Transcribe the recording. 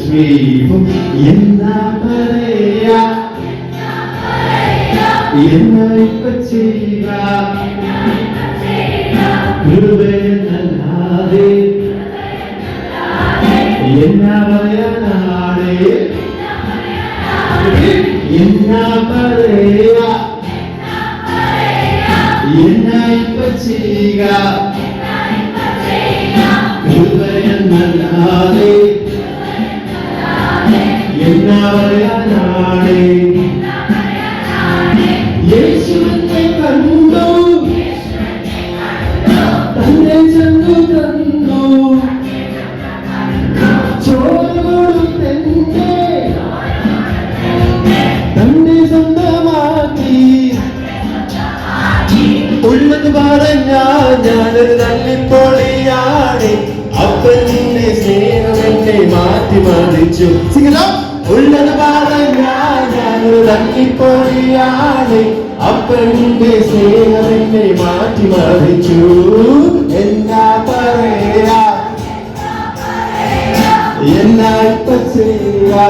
സ്നേഹം എന്നാ പറയാ എന്നയിപ്പ ചെയ്യുക കൃപയെന്നല്ലാതെ എന്നാ പറയാനാണ് എന്നാ പറയാ എന്നയിപ്പ ചെയ്യുക കൃപയെന്നല്ലാതെ എന്നാ പറയാനാണ് യേശുവിനെ കണ്ടു തന്നെ ചെന്നു തന്നു ചോരകൊടുത്തെന്നെ തന്നെ സ്വന്തമാക്കി ഉള്ളത് പറഞ്ഞാൽ ഞാനൊരു തല്ലിപ്പൊളിയാണ് അപ്പന്റെ സ്നേഹം എന്നെ മാറ്റി മറിച്ചു ഉള്ളത് പറഞ്ഞാൽ ഞാനൊരു തല്ലിപ്പൊളിയാണ് അപ്പന്റെ സ്നേഹം എന്നെ മാറ്റി മറിച്ചു എന്നാ പറയാ എന്നാ ഇപ്പ ചെയ്യാ